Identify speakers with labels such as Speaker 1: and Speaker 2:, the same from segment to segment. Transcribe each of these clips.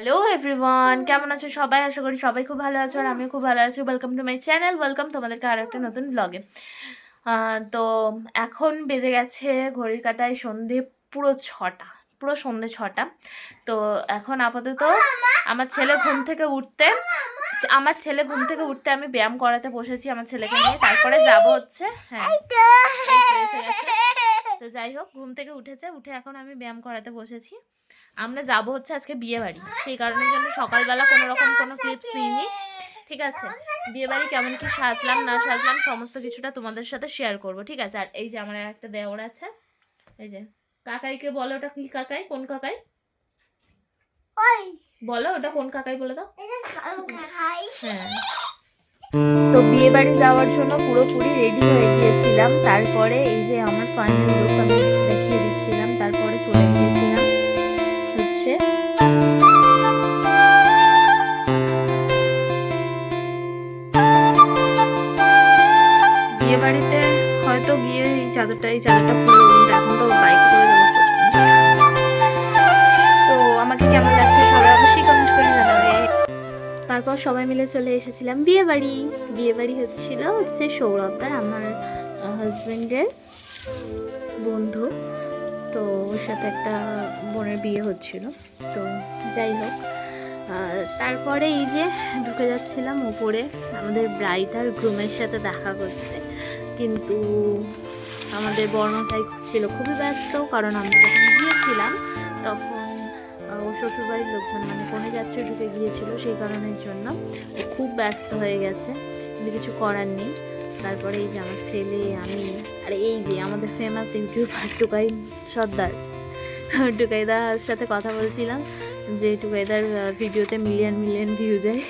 Speaker 1: Hello everyone, কেমন আছো সবাই? আশা করি সবাই খুব ভালো আছো আর আমিও খুব ভালো আছি। Welcome to my channel, welcome তোমাদেরকে আরও একটা নতুন ব্লগে। তো এখন বেজে গেছে ঘড়ির কাঁটায় সন্ধে পুরো 6টা, পুরো সন্ধে 6টা। তো এখন আপাতত আমার ছেলে ঘুম থেকে উঠতে আমি ব্যায়াম করাতে বসেছি আমার ছেলেকে নিয়ে। তারপরে যাব হচ্ছে, হ্যাঁ এই তো এসে গেছে। তো যাই হোক, ঘুম থেকে উঠে এখন আমি ব্যায়াম করাতে বসেছি। আমরা যাব হচ্ছে আজকে বিয়ে বাড়ি, সেই কারণের জন্য সকালবেলা কোনো রকম কোনো ক্লিপস নিইনি, ঠিক আছে? বিয়ে বাড়ি কেমন কি সাজলাম না সাজলাম সমস্ত কিছুটা তোমাদের সাথে শেয়ার করব, ঠিক আছে? আর এই যে আমার একটা দেওর আছে, এই যে কাকাইকে বলো, ওটা কি কাকাই? কোন কাকাই বলো? ওটা কোন কাকাই বলে দাও। হ্যাঁ, তো বিয়ে বাড়ি যাওয়ার জন্য পুরোপুরি রেডি হয়ে গিয়েছিলাম। তারপরে এই যে আমার ফাইনাল লুক আমি দেখিয়ে দিচ্ছিলাম। তারপরে চলে গিয়েছিলাম হচ্ছে বিয়ে বাড়িতে। হয়তো গিয়ে এই চাদরটা পুরো এখন তো বাইক করে যাবো। তো আমাকে কেমন লাগছে সবাই অবশ্যই কমেন্ট করে জানাবে। তারপর সবাই মিলে চলে এসেছিলাম বিয়ে বাড়ি হচ্ছে সৌরভদার, আমার হাজব্যান্ডের বন্ধু। তো ওর সাথে একটা বোনের বিয়ে হচ্ছিল। তো যাই হোক, তারপরে এই যে ঢুকে যাচ্ছিলাম উপরে আমাদের ব্রাইড আর গ্রুমের সাথে দেখা করতে। কিন্তু আমাদের বর্মশাই ছিল খুবই ব্যস্ত, কারণ আমি যখন গিয়েছিলাম তখন ও শ্বশুরবাড়ির লোকজন মানে কনে যাচ্ছে ঢুকে গিয়েছিল, সেই কারণের জন্য ও খুব ব্যস্ত হয়ে গেছে, কিন্তু কিছু করার নেই। তারপরে এই যে আমার ছেলে, আমি, আর এই যে আমাদের ফেমাস ইউটিউবার টুকাই সর্দার, টুকাইদার সাথে কথা বলছিলাম যে টুকাইদার ভিডিওতে মিলিয়ন ভিউ যায়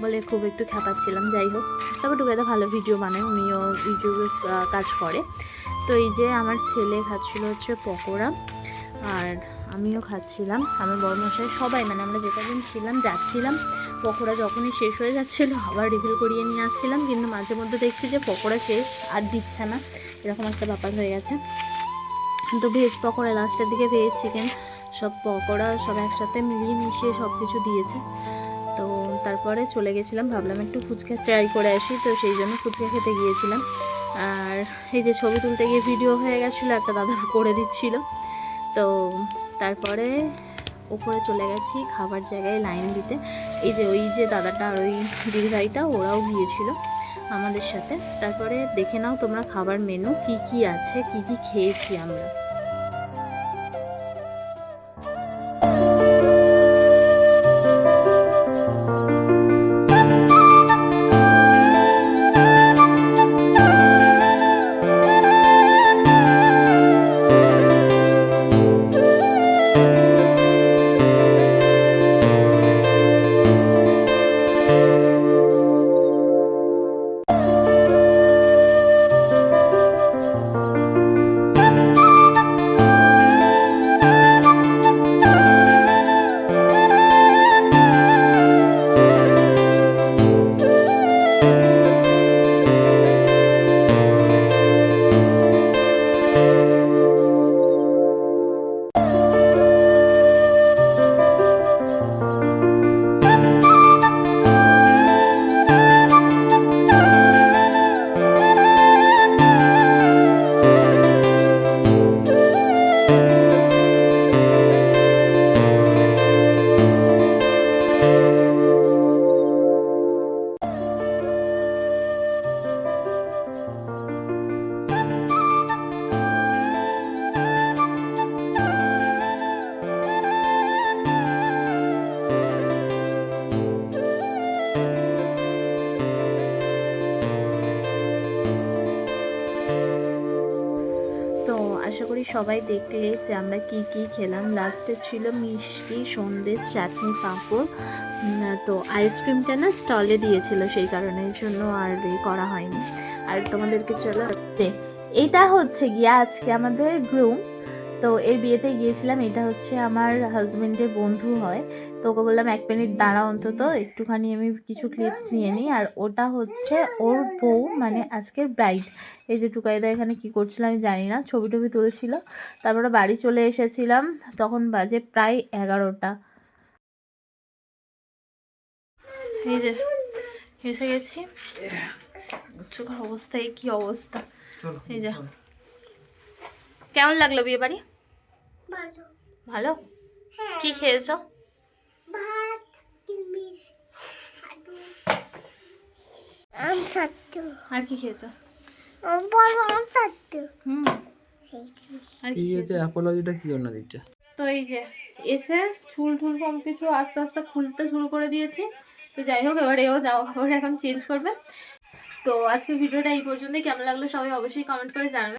Speaker 1: বলে খুব একটু খ্যাপাচ্ছিলাম। যাই হোক, তবে টুকাইদা ভালো ভিডিও বানায়, উনিও ইউটিউবে কাজ করে। তো এই যে আমার ছেলে খাচ্ছিল হচ্ছে পকোড়া, আর আমিও খাচ্ছিলাম, আমার বড়মশাই সবাই, মানে আমরা যে কদিন ছিলাম যাচ্ছিলাম, পকোড়া যখনই শেষ হয়ে যাচ্ছিলো আবার রিফিল করিয়ে নিয়ে আসছিলাম, কিন্তু মাঝে মধ্যে দেখছি যে পকোড়া শেষ আর দিচ্ছে না, এরকম একটা ব্যাপার হয়ে গেছে। তো ভেজ পকোড়া লাস্টের দিকে ভেজ চিকেন সব পকোড়া সব একসাথে মিলিয়ে মিশিয়ে সব কিছু দিয়েছে। তো তারপরে চলে গেছিলাম, ভাবলাম একটু ফুচকা ট্রাই করে আসি, তো সেই জন্য ফুচকা খেতে গিয়েছিলাম। আর এই যে ছবি তুলতে গিয়ে ভিডিও হয়ে গেছিলো, একটা দাদা করে দিচ্ছিল। তো তারপরে উপরে চলে গেছি খাবার জায়গায় লাইন দিতে। এই যে ওই যে দাদাটা আর ওই দিদিভাইটা ওরাও গিয়েছিল আমাদের সাথে। তারপরে দেখে নাও তোমরা খাবার মেনু কি কি আছে, কি কি খেয়েছি আমরা। তো আশা করি সবাই দেখলে যে আমরা কি কি খেলাম। লাস্টে ছিল মিষ্টি, সন্দেশ, চাটনি, পাঁপড়। তো আইসক্রিমটা না স্টলে দিয়েছিল, সেই কারণের জন্য আর করা হয়নি। আর তোমাদেরকে চলো, এটা হচ্ছে গিয়ে আজকে আমাদের গ্রুম। তো এর বিয়েতে গিয়েছিলাম, এটা হচ্ছে আমার হাজবেন্ডের বন্ধু হয়। তো ওকে বললাম 1 মিনিট দাঁড়া, অন্তত একটুখানি আমি কিছু ক্লিপস নিয়ে নিই। আর ওটা হচ্ছে ওর বউ, মানে আজকের ব্রাইড। এই যে টুকাইদা এখানে কি করছিল আমি জানি না, ছবি টবি তুলেছিল। তারপরে বাড়ি চলে এসেছিলাম, তখন বাজে প্রায় 11টা। এই যে এসে গেছি, চোখের অবস্থা কি অবস্থা। এই যে কেমন লাগলো বিয়ে বাড়ি? ভালো। কি খেয়েছো? আর কি খেয়েছো? হুম, আর কি খেয়েছো?
Speaker 2: অ্যাপোলজিটা কি জন্য দিচ্ছে?
Speaker 1: তো এই যে এসে চুল টুল সব কিছু আস্তে আস্তে খুলতে শুরু করে দিয়েছি। তো যাই হোক, এবার এও জামা কাপড় এখন চেঞ্জ করবে। তো আজকের ভিডিওটা এই পর্যন্তই। কেমন লাগলো সবাই অবশ্যই কমেন্ট করে জানাবেন।